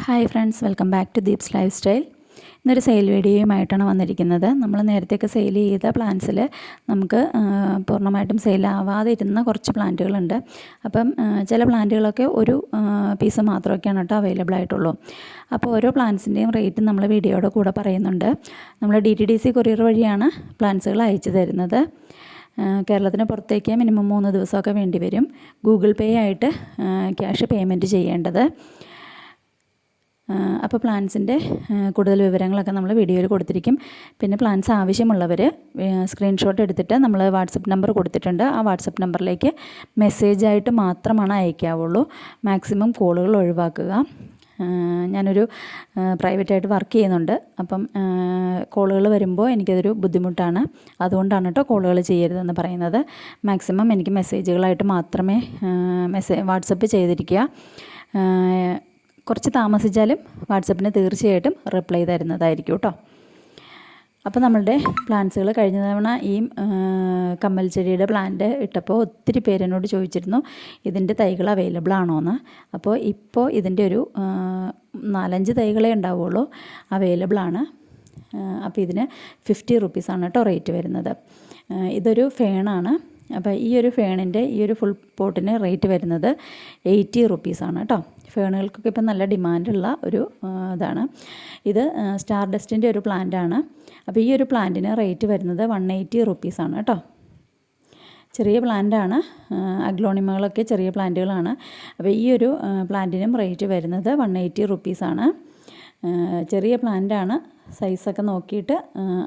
Hi friends, welcome back to Deeps lifestyle. ഇന്നൊരു sale വീഡിയോയുമായിട്ടാണ് വന്നിരിക്കുന്നത്. നമ്മൾ നേരത്തെയൊക്കെ സെയിൽ ചെയ്ത പ്ലാന്റ്സിൽ നമുക്ക് പൂർണ്ണമായിട്ടും സെയിലാവാതെ ഇരുന്ന കുറച്ച് പ്ലാന്റുകളുണ്ട്. അപ്പം ചില പ്ലാന്റുകളൊക്കെ ഒരു പീസ് മാത്രമൊക്കെയാണ് കേട്ടോ അവൈലബിൾ ആയിട്ടുള്ളൂ. അപ്പോൾ ഓരോ പ്ലാന്റ്സിൻ്റെയും റേറ്റ് നമ്മൾ വീഡിയോയുടെ കൂടെ പറയുന്നുണ്ട്. നമ്മൾ DTDC കൊറിയർ വഴിയാണ് പ്ലാന്റ്സുകൾ അയച്ചു തരുന്നത്. കേരളത്തിന് പുറത്തേക്ക് മിനിമം 3 ദിവസമൊക്കെ വേണ്ടി വരും. ഗൂഗിൾ പേ ആയിട്ട് ക്യാഷ് പേയ്മെൻറ്റ് ചെയ്യേണ്ടത്. അപ്പോൾ പ്ലാൻസിൻ്റെ കൂടുതൽ വിവരങ്ങളൊക്കെ നമ്മൾ വീഡിയോയിൽ കൊടുത്തിരിക്കും. പിന്നെ പ്ലാൻസ് ആവശ്യമുള്ളവർ സ്ക്രീൻഷോട്ട് എടുത്തിട്ട് നമ്മൾ വാട്സപ്പ് നമ്പർ കൊടുത്തിട്ടുണ്ട്. ആ വാട്സപ്പ് നമ്പറിലേക്ക് മെസ്സേജായിട്ട് മാത്രമാണ് അയക്കാവുള്ളൂ. മാക്സിമം കോളുകൾ ഒഴിവാക്കുക. ഞാനൊരു പ്രൈവറ്റായിട്ട് വർക്ക് ചെയ്യുന്നുണ്ട്. അപ്പം കോളുകൾ വരുമ്പോൾ എനിക്കതൊരു ബുദ്ധിമുട്ടാണ്. അതുകൊണ്ടാണ് കേട്ടോ കോളുകൾ ചെയ്യരുതെന്ന് പറയുന്നത്. മാക്സിമം എനിക്ക് മെസ്സേജുകളായിട്ട് മാത്രമേ വാട്സപ്പ് ചെയ്തിരിക്കുക. കുറച്ച് താമസിച്ചാലും വാട്സപ്പിന് തീർച്ചയായിട്ടും റിപ്ലൈ തരുന്നതായിരിക്കും കേട്ടോ. അപ്പോൾ നമ്മളുടെ പ്ലാന്റ്സുകൾ കഴിഞ്ഞ തവണ ഈ കമ്മൽ ചെടിയുടെ പ്ലാന്റ് ഇട്ടപ്പോൾ ഒത്തിരി പേരെന്നോട് ചോദിച്ചിരുന്നു ഇതിൻ്റെ തൈകൾ അവൈലബിൾ ആണോ എന്ന്. അപ്പോൾ ഇപ്പോൾ ഇതിൻ്റെ ഒരു 4-5 തൈകളേ ഉണ്ടാവുള്ളൂ, അവൈലബിൾ ആണ്. അപ്പോൾ ഇതിന് 50 റുപ്പീസാണ് കേട്ടോ റേറ്റ് വരുന്നത്. ഇതൊരു ഫേണാണ്. അപ്പോൾ ഈ ഒരു ഫേണിൻ്റെ ഈ ഒരു ഫുൾ പോട്ടിന് റേറ്റ് വരുന്നത് 80 റുപ്പീസാണ് കേട്ടോ. ഫേണുകൾക്കൊക്കെ ഇപ്പം നല്ല ഡിമാൻഡുള്ള ഒരു ഇതാണ്. ഇത് സ്റ്റാർ ഡസ്റ്റിൻ്റെ ഒരു പ്ലാന്റാണ്. അപ്പോൾ ഈ ഒരു പ്ലാന്റിന് റേറ്റ് വരുന്നത് 180 റുപ്പീസാണ് കേട്ടോ. ചെറിയ പ്ലാന്റാണ്. അഗ്ലോണിമകളൊക്കെ ചെറിയ പ്ലാന്റുകളാണ്. അപ്പോൾ ഈ ഒരു പ്ലാന്റിനും റേറ്റ് വരുന്നത് 180 റുപ്പീസാണ്. ചെറിയ പ്ലാന്റാണ്. സൈസൊക്കെ നോക്കിയിട്ട്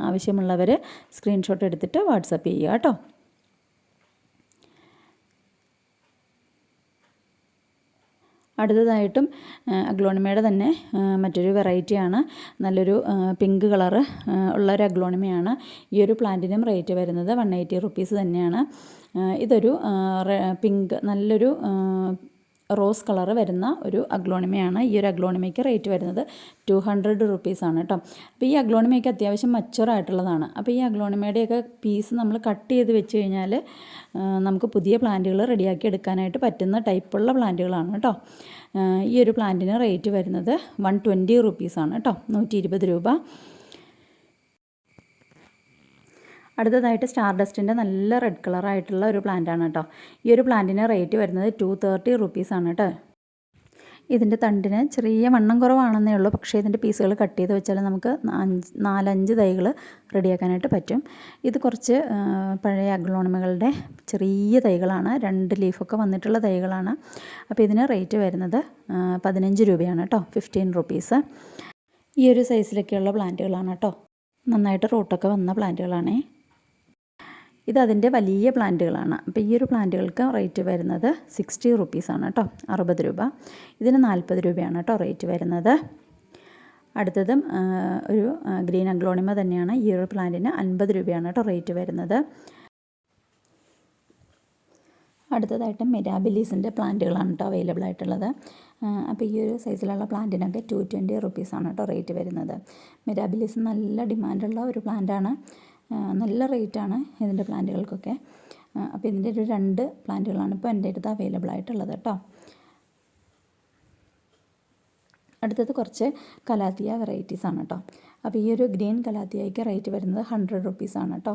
ആവശ്യമുള്ളവർ സ്ക്രീൻഷോട്ട് എടുത്തിട്ട് വാട്സപ്പ് ചെയ്യുക കേട്ടോ. അടുത്തതായിട്ടും അഗ്ലോണിമയുടെ തന്നെ മറ്റൊരു വെറൈറ്റിയാണ്. നല്ലൊരു പിങ്ക് കളറ് ഉള്ളൊരു അഗ്ലോണിമയാണ്. ഈ ഒരു പ്ലാന്റിനും റേറ്റ് വരുന്നത് 180 റുപ്പീസ് തന്നെയാണ്. ഇതൊരു പിങ്ക് നല്ലൊരു റോസ് കളറ് വരുന്ന ഒരു അഗ്ലോണിമയാണ്. ഈ ഒരു അഗ്ലോണിമയ്ക്ക് റേറ്റ് വരുന്നത് 200 റുപ്പീസാണ് കേട്ടോ. അപ്പോൾ ഈ അഗ്ലോണിമയ്ക്ക് അത്യാവശ്യം മച്ചുറായിട്ടുള്ളതാണ്. അപ്പോൾ ഈ അഗ്ലോണിമയുടെയൊക്കെ പീസ് നമ്മൾ കട്ട് ചെയ്ത് വെച്ച് കഴിഞ്ഞാൽ നമുക്ക് പുതിയ പ്ലാന്റുകൾ റെഡിയാക്കി എടുക്കാനായിട്ട് പറ്റുന്ന ടൈപ്പുള്ള പ്ലാന്റുകളാണ് കേട്ടോ. ഈ ഒരു പ്ലാന്റിന് റേറ്റ് വരുന്നത് 120 റുപ്പീസാണ് കേട്ടോ, 120 രൂപ. അടുത്തതായിട്ട് സ്റ്റാർ ഡസ്റ്റിൻ്റെ നല്ല റെഡ് കളറായിട്ടുള്ള ഒരു പ്ലാന്റാണ് കേട്ടോ. ഈ ഒരു പ്ലാന്റിന് റേറ്റ് വരുന്നത് 230 റുപ്പീസാണ് കേട്ടോ. ഇതിൻ്റെ തണ്ടിന് ചെറിയ വണ്ണം കുറവാണെന്നേ ഉള്ളൂ. പക്ഷേ ഇതിൻ്റെ പീസുകൾ കട്ട് ചെയ്ത് വെച്ചാൽ നമുക്ക് 4-5 തൈകൾ റെഡിയാക്കാനായിട്ട് പറ്റും. ഇത് കുറച്ച് പഴയ അഗ്ലോണിമകളുടെ ചെറിയ തൈകളാണ്. 2 ലീഫൊക്കെ വന്നിട്ടുള്ള തൈകളാണ്. അപ്പോൾ ഇതിന് റേറ്റ് വരുന്നത് 15 രൂപയാണ് കേട്ടോ, 15 റുപ്പീസ്. ഈ ഒരു സൈസിലൊക്കെയുള്ള പ്ലാന്റുകളാണ് കേട്ടോ. നന്നായിട്ട് റൂട്ടൊക്കെ വന്ന പ്ലാന്റുകളാണേ. ഇത് അതിൻ്റെ വലിയ പ്ലാന്റുകളാണ്. അപ്പോൾ ഈ ഒരു പ്ലാന്റുകൾക്ക് റേറ്റ് വരുന്നത് 60 റുപ്പീസാണ് കേട്ടോ, 60 രൂപ. ഇതിന് 40 രൂപയാണ് കേട്ടോ റേറ്റ് വരുന്നത്. അടുത്തതും ഒരു ഗ്രീൻ അഗ്ലോണിമ തന്നെയാണ്. ഈ ഒരു പ്ലാന്റിന് 50 രൂപയാണ് കേട്ടോ റേറ്റ് വരുന്നത്. അടുത്തതായിട്ട് മിരാബിലീസിൻ്റെ പ്ലാന്റുകളാണ് കേട്ടോ അവൈലബിൾ ആയിട്ടുള്ളത്. അപ്പോൾ ഈ ഒരു സൈസിലുള്ള പ്ലാന്റിനൊക്കെ 220 റുപ്പീസാണ് കേട്ടോ റേറ്റ് വരുന്നത്. മിരാബിലീസ് നല്ല ഡിമാൻഡുള്ള ഒരു പ്ലാന്റാണ്. നല്ല റേറ്റാണ് ഇതിൻ്റെ പ്ലാന്റുകൾക്കൊക്കെ. അപ്പോൾ ഇതിൻ്റെ ഒരു 2 പ്ലാന്റുകളാണ് ഇപ്പോൾ എൻ്റെ അടുത്ത് അവൈലബിൾ ആയിട്ടുള്ളത് കേട്ടോ. അടുത്തത് കുറച്ച് കലാത്തിയ വെറൈറ്റീസാണ് കേട്ടോ. അപ്പോൾ ഈ ഒരു ഗ്രീൻ കലാത്തിയയ്ക്ക് റേറ്റ് വരുന്നത് 100 റുപ്പീസാണ് കേട്ടോ,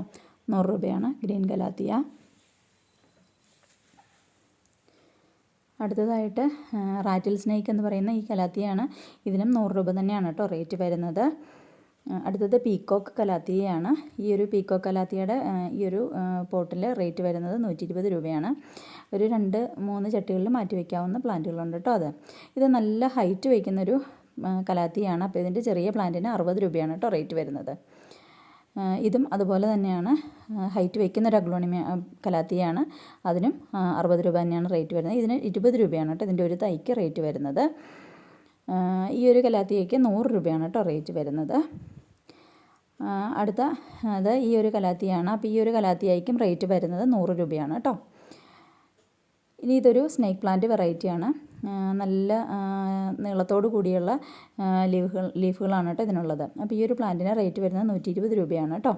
100 രൂപയാണ് ഗ്രീൻ കലാത്തിയ. അടുത്തതായിട്ട് റാറ്റിൽ സ്നേക്ക് എന്ന് പറയുന്ന ഈ കലാത്തിയാണ്. ഇതിനും 100 രൂപ തന്നെയാണ് കേട്ടോ റേറ്റ് വരുന്നത്. അടുത്തത് പീക്കോക്ക് കലാത്തിയയാണ്. ഈ ഒരു പീക്കോക്ക് കലാത്തിയയുടെ ഈ ഒരു പോട്ടിൽ റേറ്റ് വരുന്നത് 120 രൂപയാണ്. ഒരു 2-3 ചട്ടികളിൽ മാറ്റി വയ്ക്കാവുന്ന പ്ലാന്റുകളുണ്ട് കേട്ടോ. ഇത് നല്ല ഹൈറ്റ് വയ്ക്കുന്നൊരു കലാത്തിയാണ്. അപ്പോൾ ഇതിൻ്റെ ചെറിയ പ്ലാന്റിന് 60 രൂപയാണ് കേട്ടോ റേറ്റ് വരുന്നത്. ഇതും അതുപോലെ തന്നെയാണ്, ഹൈറ്റ് വയ്ക്കുന്നൊരു അഗ്ലോണിമ കലാത്തിയാണ്. അതിനും 60 രൂപ തന്നെയാണ് റേറ്റ് വരുന്നത്. ഇതിന് 20 രൂപയാണ് കേട്ടോ ഇതിൻ്റെ ഒരു തൈക്ക് റേറ്റ് വരുന്നത്. ഈ ഒരു കലാത്തിയയ്ക്ക് 100 രൂപയാണ് കേട്ടോ റേറ്റ് വരുന്നത്. അടുത്ത അത് ഈ ഒരു കലാത്തിയാണ്. അപ്പോൾ ഈ ഒരു കലാത്തിയയ്ക്കും റേറ്റ് വരുന്നത് 100 രൂപയാണ് കേട്ടോ. ഇനി ഇതൊരു സ്നേക്ക് പ്ലാന്റ് വെറൈറ്റിയാണ്. നല്ല നീളത്തോട് കൂടിയുള്ള ലീഫുകളാണ് കേട്ടോ ഇതിനുള്ളത്. അപ്പോൾ ഈ ഒരു പ്ലാന്റിന് റേറ്റ് വരുന്നത് 120 രൂപയാണ് കേട്ടോ.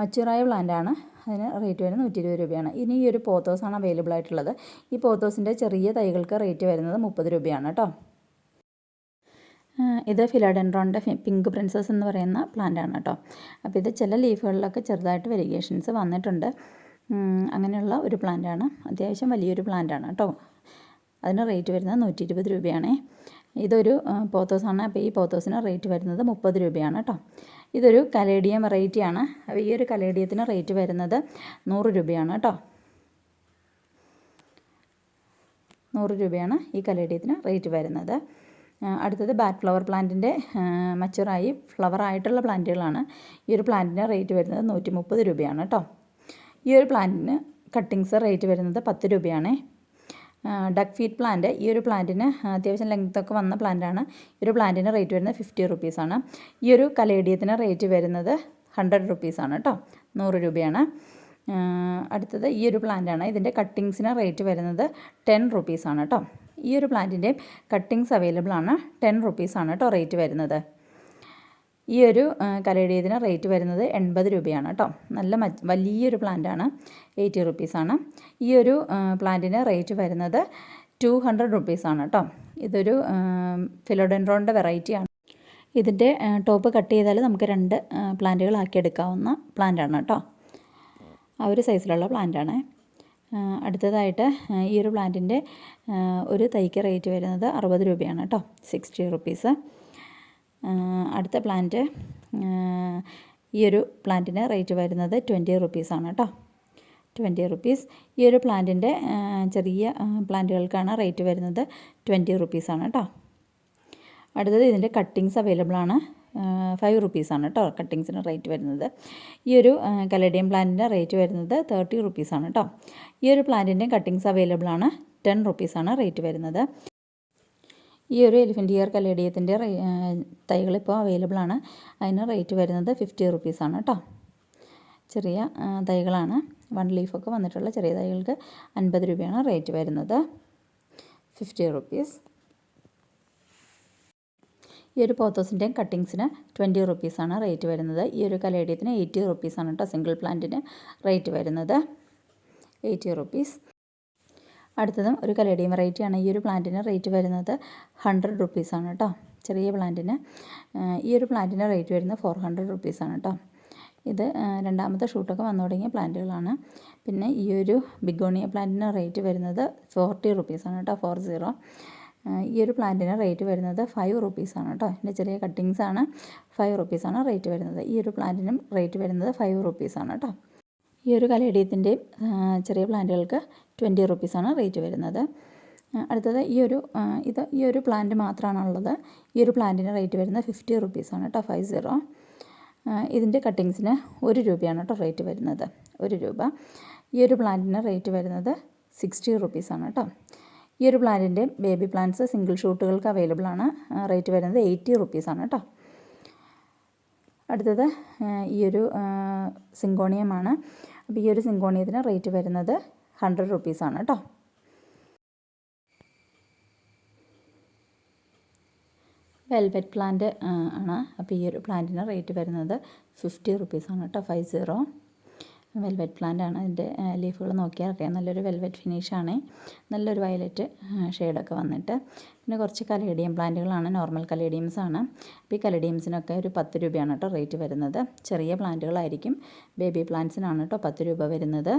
മച്ചുറായ പ്ലാന്റാണ്. അതിന് റേറ്റ് വരുന്നത് 120 രൂപയാണ്. ഇനി ഈ ഒരു പോത്തോസാണ് അവൈലബിൾ ആയിട്ടുള്ളത്. ഈ പോത്തോസിൻ്റെ ചെറിയ തൈകൾക്ക് റേറ്റ് വരുന്നത് 30 രൂപയാണ് കേട്ടോ. ഇത് ഫിലോഡെൻഡ്രോണിൻ്റെ പിങ്ക് പ്രിൻസസ് എന്ന് പറയുന്ന പ്ലാന്റ് ആണ് കേട്ടോ. അപ്പോൾ ഇത് ചില ലീഫുകളിലൊക്കെ ചെറുതായിട്ട് വെരിഗേഷൻസ് വന്നിട്ടുണ്ട്. അങ്ങനെയുള്ള ഒരു പ്ലാന്റ് ആണ്, അത്യാവശ്യം വലിയൊരു പ്ലാന്റ് ആണ് കേട്ടോ. അതിന് റേറ്റ് വരുന്നത് 120 രൂപയാണേ. ഇതൊരു പോത്തോസാണ്. അപ്പോൾ ഈ പോത്തോസിന് റേറ്റ് വരുന്നത് 30 രൂപയാണ് കേട്ടോ. ഇതൊരു കലേഡിയം വെറൈറ്റിയാണ്. അപ്പോൾ ഈ ഒരു കലേഡിയത്തിന് റേറ്റ് വരുന്നത് 100 രൂപയാണ് കേട്ടോ. 100 രൂപയാണ് ഈ കലേഡിയത്തിന് റേറ്റ് വരുന്നത്. അടുത്തത് ബാറ്റ് ഫ്ലവർ പ്ലാന്റിൻ്റെ മച്ചുറായി ഫ്ലവർ ആയിട്ടുള്ള പ്ലാന്റുകളാണ്. ഈ ഒരു പ്ലാന്റിന് റേറ്റ് വരുന്നത് 130 രൂപയാണ് കേട്ടോ. ഈ ഒരു പ്ലാന്റിന് കട്ടിങ്സ് റേറ്റ് വരുന്നത് 10 രൂപയാണേ. ഡക്ക് ഫീറ്റ് പ്ലാന്റ്, ഈ ഒരു പ്ലാന്റിന് അത്യാവശ്യം ലെങ്ത്തൊക്കെ വന്ന പ്ലാന്റാണ്. ഈ ഒരു പ്ലാന്റിന് റേറ്റ് വരുന്നത് 50 റുപ്പീസാണ്. ഈ ഒരു കലേഡിയത്തിന് റേറ്റ് വരുന്നത് 100 റുപ്പീസാണ് കേട്ടോ. 100 രൂപയാണ്. അടുത്തത് ഈ ഒരു പ്ലാന്റാണ്. ഇതിൻ്റെ കട്ടിങ്സിന് റേറ്റ് വരുന്നത് 10 റുപ്പീസാണ് കേട്ടോ. ഈ ഒരു പ്ലാന്റിൻ്റെ കട്ടിങ്സ് അവൈലബിൾ ആണ്. 10 റുപ്പീസാണ് കേട്ടോ റേറ്റ് വരുന്നത്. ഈ ഒരു കലേഡിയത്തിന് റേറ്റ് വരുന്നത് 80 രൂപയാണ് കേട്ടോ. നല്ല വലിയൊരു പ്ലാന്റാണ്. 80 റുപ്പീസാണ്. ഈ ഒരു പ്ലാന്റിന് റേറ്റ് വരുന്നത് 200 റുപ്പീസാണ് കേട്ടോ. ഇതൊരു ഫിലോഡെൻഡ്രോണിൻ്റെ വെറൈറ്റിയാണ്. ഇതിൻ്റെ ടോപ്പ് കട്ട് ചെയ്താൽ നമുക്ക് 2 പ്ലാന്റുകളാക്കി എടുക്കാവുന്ന പ്ലാന്റാണ് കേട്ടോ. ആ ഒരു സൈസിലുള്ള പ്ലാന്റാണ്. അടുത്തതായിട്ട് ഈ ഒരു പ്ലാന്റിൻ്റെ ഒരു തൈക്ക് റേറ്റ് വരുന്നത് 60 രൂപയാണ് കേട്ടോ. 60 റുപ്പീസ്. അടുത്ത പ്ലാന്റ്, ഈ ഒരു പ്ലാന്റിന് റേറ്റ് വരുന്നത് 20 റുപ്പീസാണ് കേട്ടോ. 20 റുപ്പീസ്. ഈ ഒരു പ്ലാന്റിൻ്റെ ചെറിയ പ്ലാന്റുകൾക്കാണ് റേറ്റ് വരുന്നത് 20 റുപ്പീസാണ് കേട്ടോ. അടുത്തത് ഇതിൻ്റെ കട്ടിങ്സ് അവൈലബിൾ ആണ്. 5 റുപ്പീസാണ് കേട്ടോ കട്ടിങ്സിന് റേറ്റ് വരുന്നത്. ഈ ഒരു കലേഡിയം പ്ലാന്റിൻ്റെ റേറ്റ് വരുന്നത് 30 റുപ്പീസാണ് കേട്ടോ. ഈ ഒരു പ്ലാന്റിൻ്റെ കട്ടിങ്സ് അവൈലബിൾ ആണ്. 10 റുപ്പീസാണ് റേറ്റ് വരുന്നത്. ഈ ഒരു എലിഫൻ്റ് ഇയർ കലേഡിയത്തിൻ്റെ തൈകളിപ്പോൾ അവൈലബിൾ ആണ്. അതിന് റേറ്റ് വരുന്നത് 50 റുപ്പീസാണ് കേട്ടോ. ചെറിയ തൈകളാണ്. 1 ലീഫൊക്കെ വന്നിട്ടുള്ള ചെറിയ തൈകൾക്ക് 50 രൂപയാണ് റേറ്റ് വരുന്നത്. 50 റുപ്പീസ്. ഈ ഒരു പോത്തോസിൻ്റെ കട്ടിങ്സിന് 20 റുപ്പീസാണ് റേറ്റ് വരുന്നത്. ഈ ഒരു കലേഡിയത്തിന് 80 റുപ്പീസാണ് കേട്ടോ സിംഗിൾ പ്ലാന്റിന് റേറ്റ് വരുന്നത്. 80 റുപ്പീസ്. അടുത്തതും ഒരു കലേഡിയം വെറൈറ്റിയാണ്. ഈ ഒരു പ്ലാന്റിന് റേറ്റ് വരുന്നത് 100 റുപ്പീസാണ് കേട്ടോ. ചെറിയ പ്ലാന്റിന്. ഈ ഒരു പ്ലാന്റിന് റേറ്റ് വരുന്നത് 400 റുപ്പീസാണ് കേട്ടോ. ഇത് രണ്ടാമത്തെ ഷൂട്ടൊക്കെ വന്നു തുടങ്ങിയ പ്ലാന്റുകളാണ്. പിന്നെ ഈ ഒരു ബിഗോണിയ പ്ലാന്റിന് റേറ്റ് വരുന്നത് 40 റുപ്പീസാണ് കേട്ടോ. 40. ഈ ഒരു പ്ലാന്റിന് റേറ്റ് വരുന്നത് 5 റുപ്പീസാണ് കേട്ടോ. ഇതിൻ്റെ ചെറിയ കട്ടിങ്സാണ്. 5 റുപ്പീസാണ് റേറ്റ് വരുന്നത്. ഈ ഒരു പ്ലാന്റിനും റേറ്റ് വരുന്നത് 5 റുപ്പീസാണ് കേട്ടോ. ഈ ഒരു കലേഡിയത്തിൻ്റെ ചെറിയ പ്ലാന്റുകൾക്ക് 20 റുപ്പീസാണ് റേറ്റ് വരുന്നത്. അടുത്തത് ഈ ഒരു പ്ലാന്റ് മാത്രമാണുള്ളത്. ഈ ഒരു പ്ലാന്റിന് റേറ്റ് വരുന്നത് 50 റുപ്പീസാണ് കേട്ടോ. 50. ഇതിൻ്റെ കട്ടിങ്സിന് 1 രൂപയാണ് കേട്ടോ റേറ്റ് വരുന്നത്. 1 രൂപ. ഈ ഒരു പ്ലാന്റിന് റേറ്റ് വരുന്നത് 60 റുപ്പീസാണ് കേട്ടോ. ഈ ഒരു പ്ലാന്റിൻ്റെ ബേബി പ്ലാന്റ്സ് സിംഗിൾ ഷൂട്ടുകൾക്ക് അവൈലബിൾ ആണ്. റേറ്റ് വരുന്നത് 80 റുപ്പീസാണ് കേട്ടോ. അടുത്തത് ഈ ഒരു സിങ്കോണിയമാണ്. അപ്പോൾ ഈ ഒരു സിങ്കോണിയത്തിന് റേറ്റ് വരുന്നത് 100 റുപ്പീസാണ് കേട്ടോ. വെൽവെറ്റ് പ്ലാന്റ് ആണ്. അപ്പോൾ ഈ ഒരു പ്ലാന്റിന് റേറ്റ് വരുന്നത് 50 റുപ്പീസാണ് കേട്ടോ. 50. വെൽവെറ്റ് പ്ലാന്റ് ആണ്. ഇതിൻ്റെ ലീഫുകൾ നോക്കിയാൽ അറിയാം. നല്ലൊരു വെൽവെറ്റ് ഫിനിഷാണ്. നല്ലൊരു വയലറ്റ് ഷെയ്ഡൊക്കെ വന്നിട്ട്. പിന്നെ കുറച്ച് കലേഡിയം പ്ലാന്റുകളാണ്. നോർമൽ കലേഡിയംസ് ആണ്. അപ്പോൾ ഈ കലേഡിയംസിനൊക്കെ ഒരു 10 രൂപയാണ് കേട്ടോ റേറ്റ് വരുന്നത്. ചെറിയ പ്ലാന്റുകളായിരിക്കും. ബേബി പ്ലാന്റ്സിനാണ് കേട്ടോ 10 രൂപ വരുന്നത്.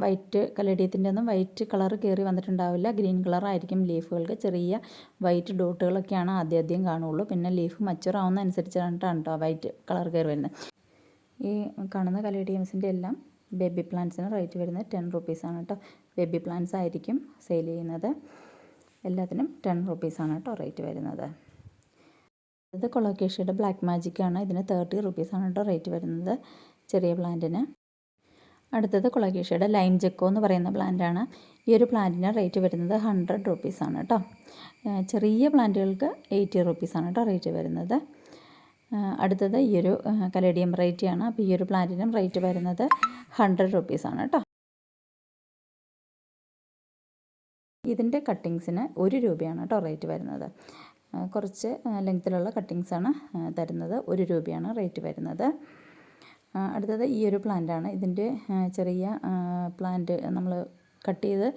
വൈറ്റ് കലേഡിയത്തിൻ്റെ ഒന്നും വൈറ്റ് കളർ കയറി വന്നിട്ടുണ്ടാവില്ല. ഗ്രീൻ കളറായിരിക്കും ലീഫുകൾക്ക്. ചെറിയ വൈറ്റ് ഡോട്ടുകളൊക്കെയാണ് ആദ്യം കാണുള്ളൂ. പിന്നെ ലീഫ് മച്ചുർ ആവുന്ന അനുസരിച്ചാണ് കേട്ടോ വൈറ്റ് കളർ കയറി വരുന്നത്. ഈ കാണുന്ന കലേഡിയംസിൻ്റെ എല്ലാം ബേബി പ്ലാന്റ്സിന് റേറ്റ് വരുന്നത് 10 റുപ്പീസാണ് കേട്ടോ. ബേബി പ്ലാന്റ്സ് ആയിരിക്കും സെയിൽ ചെയ്യുന്നത്. എല്ലാത്തിനും 10 റുപ്പീസാണ് കേട്ടോ റേറ്റ് വരുന്നത്. ഇത് കൊളോക്കേഷ്യയുടെ ബ്ലാക്ക് മാജിക് ആണ്. ഇതിന് 30 റുപ്പീസാണ് കേട്ടോ റേറ്റ് വരുന്നത് ചെറിയ പ്ലാന്റിന്. അടുത്തത് കൊളോക്കേഷ്യയുടെ ലൈം ജെക്കോ എന്ന് പറയുന്ന പ്ലാന്റാണ്. ഈ ഒരു പ്ലാന്റിന് റേറ്റ് വരുന്നത് 100 റുപ്പീസാണ് കേട്ടോ. ചെറിയ പ്ലാന്റുകൾക്ക് 80 റുപ്പീസാണ് കേട്ടോ റേറ്റ് വരുന്നത്. അടുത്തത് ഈ ഒരു കലേഡിയം വെറൈറ്റിയാണ്. അപ്പോൾ ഈ ഒരു പ്ലാന്റിനും റേറ്റ് വരുന്നത് 100 റുപ്പീസാണ് കേട്ടോ. ഇതിൻ്റെ കട്ടിങ്സിന് 1 രൂപയാണ് കേട്ടോ റേറ്റ് വരുന്നത്. കുറച്ച് ലെങ്ത്തിലുള്ള കട്ടിങ്സാണ് തരുന്നത്. 1 രൂപയാണ് റേറ്റ് വരുന്നത്. അടുത്തത് ഈ ഒരു പ്ലാന്റാണ്. ഇതിൻ്റെ ചെറിയ പ്ലാന്റ് നമ്മൾ കട്ട് ചെയ്ത്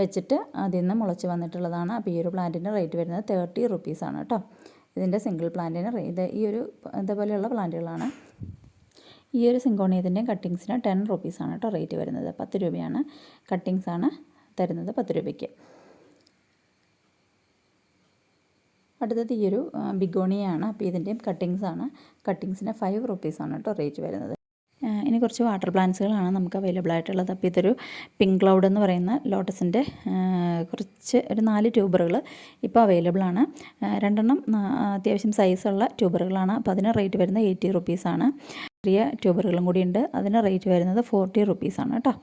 വെച്ചിട്ട് അതിൽ നിന്ന് മുളച്ച് വന്നിട്ടുള്ളതാണ്. അപ്പോൾ ഈ ഒരു പ്ലാന്റിൻ്റെ റേറ്റ് വരുന്നത് 30 റുപ്പീസാണ് കേട്ടോ. ഇതിൻ്റെ സിംഗിൾ പ്ലാന്റിന് ഇതേപോലെയുള്ള പ്ലാന്റുകളാണ്. ഈ ഒരു സിങ്കോണിയത്തിൻ്റെയും കട്ടിങ്സിന് 10 റുപ്പീസാണ് കേട്ടോ റേറ്റ് വരുന്നത്. 10 രൂപയാണ് കട്ടിങ്സാണ് തരുന്നത്, 10 രൂപയ്ക്ക്. അടുത്തത് ഈ ഒരു ബിഗോണിയാണ്. അപ്പോൾ ഇതിൻ്റെയും കട്ടിങ്സിന് 5 റുപ്പീസാണ് കേട്ടോ റേറ്റ് വരുന്നത്. ഇനി കുറച്ച് വാട്ടർ പ്ലാന്റ്സുകളാണ് നമുക്ക് അവൈലബിൾ ആയിട്ടുള്ളത്. അപ്പോൾ ഇതൊരു പിങ്ക് ക്ലൗഡ് എന്ന് പറയുന്ന ലോട്ടസിൻ്റെ ഒരു 4 ട്യൂബറുകൾ ഇപ്പോൾ അവൈലബിൾ ആണ്. 2 എണ്ണം അത്യാവശ്യം സൈസുള്ള ട്യൂബറുകളാണ്. അപ്പോൾ അതിന് റേറ്റ് വരുന്നത് 80 റുപ്പീസാണ്. ചെറിയ ട്യൂബറുകളും കൂടി ഉണ്ട്, അതിന് റേറ്റ് വരുന്നത് 40 റുപ്പീസാണ് കേട്ടോ.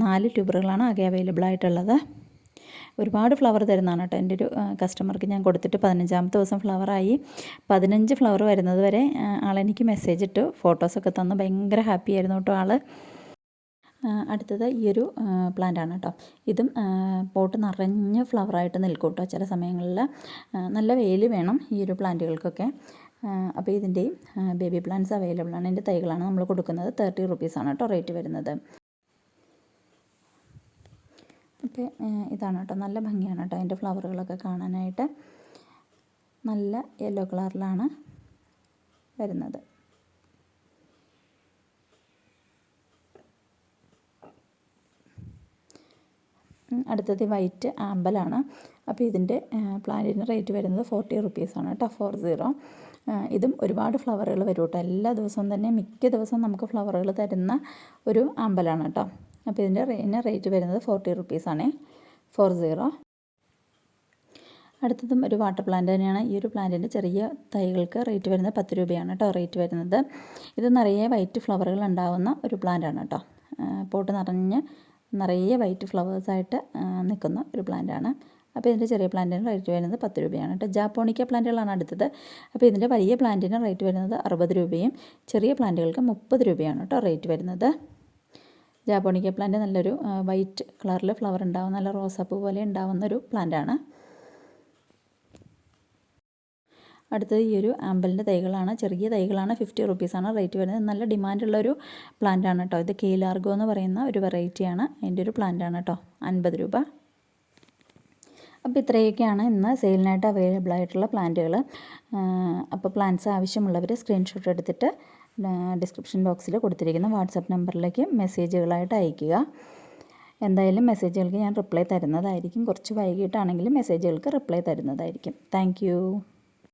4 ട്യൂബറുകളാണ് ആകെ അവൈലബിൾ ആയിട്ടുള്ളത്. ഒരുപാട് ഫ്ലവർ തരുന്നതാണ് കേട്ടോ. എൻ്റെ ഒരു കസ്റ്റമർക്ക് ഞാൻ കൊടുത്തിട്ട് 15ാമത്തെ ദിവസം ഫ്ലവറായി. 15 ഫ്ലവർ വരുന്നത് വരെ ആളെനിക്ക് മെസ്സേജ് ഇട്ടു, ഫോട്ടോസൊക്കെ തന്നു. ഭയങ്കര ഹാപ്പി ആയിരുന്നു കേട്ടോ ആൾ. അടുത്തത് ഈ ഒരു പ്ലാന്റാണ് കേട്ടോ. ഇതും പോട്ട് നിറഞ്ഞ് ഫ്ലവറായിട്ട് നിൽക്കും കേട്ടോ. ചില സമയങ്ങളിൽ നല്ല വെയിൽ വേണം ഈ ഒരു പ്ലാന്റുകൾക്കൊക്കെ. അപ്പോൾ ഇതിൻ്റെയും ബേബി പ്ലാന്റ്സ് അവൈലബിൾ ആണ്. ഇതിൻ്റെ തൈകളാണ് നമ്മൾ കൊടുക്കുന്നത്. 30 റുപ്പീസാണ് കേട്ടോ റേറ്റ് വരുന്നത്. അപ്പോൾ ഇതാണ് കേട്ടോ, നല്ല ഭംഗിയാണ് കേട്ടോ അതിൻ്റെ ഫ്ലവറുകളൊക്കെ കാണാനായിട്ട്. നല്ല യെല്ലോ കളറിലാണ് വരുന്നത്. അടുത്തത് വൈറ്റ് ആമ്പലാണ്. അപ്പോൾ ഇതിൻ്റെ പ്ലാന്റിന് റേറ്റ് വരുന്നത് 40 റുപ്പീസാണ് കേട്ടോ, 40. ഇതും ഒരുപാട് ഫ്ലവറുകൾ വരും കേട്ടോ. എല്ലാ ദിവസവും തന്നെ മിക്ക ദിവസവും നമുക്ക് ഫ്ലവറുകൾ തരുന്ന ഒരു ആമ്പലാണ് കേട്ടോ. അപ്പോൾ ഇതിൻ്റെ റേറ്റ് വരുന്നത് 40 റുപ്പീസാണ്, 40. അടുത്തതും ഒരു വാട്ടർ പ്ലാന്റ് തന്നെയാണ്. ഈ ഒരു പ്ലാന്റിൻ്റെ ചെറിയ തൈകൾക്ക് റേറ്റ് വരുന്നത് 10 രൂപയാണ് കേട്ടോ റേറ്റ് വരുന്നത്. ഇത് നിറയെ വൈറ്റ് ഫ്ലവറുകൾ ഉണ്ടാകുന്ന ഒരു പ്ലാന്റാണ് കേട്ടോ. പോട്ട് നിറയെ വൈറ്റ് ഫ്ലവേഴ്സായിട്ട് നിൽക്കുന്ന ഒരു പ്ലാന്റാണ്. അപ്പോൾ ഇതിൻ്റെ ചെറിയ പ്ലാന്റിന് റേറ്റ് വരുന്നത് 10 രൂപയാണ് കേട്ടോ. ജാപ്പോണിക്ക പ്ലാന്റുകളാണ് അടുത്തത്. അപ്പോൾ ഇതിൻ്റെ വലിയ പ്ലാന്റിന് റേറ്റ് വരുന്നത് 60 രൂപയും ചെറിയ പ്ലാന്റുകൾക്ക് 30 രൂപയാണ് കേട്ടോ റേറ്റ് വരുന്നത്. ജാപ്പോണിക്ക പ്ലാന്റ് നല്ലൊരു വൈറ്റ് കളറിൽ ഫ്ലവർ ഉണ്ടാവും, നല്ല റോസാപ്പൂ പോലെ ഉണ്ടാവുന്നൊരു പ്ലാന്റാണ്. അടുത്തത് ഈ ഒരു ആമ്പലിൻ്റെ തൈകളാണ്, ചെറിയ തൈകളാണ്. 50 റുപ്പീസാണ് റേറ്റ് വരുന്നത്. നല്ല ഡിമാൻഡുള്ളൊരു പ്ലാന്റാണ് കേട്ടോ. ഇത് കെയിലാർഗോ എന്ന് പറയുന്ന ഒരു വെറൈറ്റിയാണ്. അതിൻ്റെ ഒരു പ്ലാന്റാണ് കേട്ടോ, 50 രൂപ. അപ്പോൾ ഇത്രയൊക്കെയാണ് ഇന്ന് സെയിലിനായിട്ട് അവൈലബിൾ ആയിട്ടുള്ള പ്ലാന്റുകൾ. അപ്പോൾ പ്ലാന്റ്സ് ആവശ്യമുള്ളവർ സ്ക്രീൻഷോട്ട് എടുത്തിട്ട് ഡിസ്ക്രിപ്ഷൻ ബോക്സിൽ കൊടുത്തിരിക്കുന്ന വാട്സപ്പ് നമ്പറിലേക്ക് മെസ്സേജുകളായിട്ട് അയയ്ക്കുക. എന്തായാലും മെസ്സേജുകൾക്ക് ഞാൻ റിപ്ലൈ തരുന്നതായിരിക്കും. കുറച്ച് വൈകിട്ടാണെങ്കിലും മെസ്സേജുകൾക്ക് റിപ്ലൈ തരുന്നതായിരിക്കും. താങ്ക്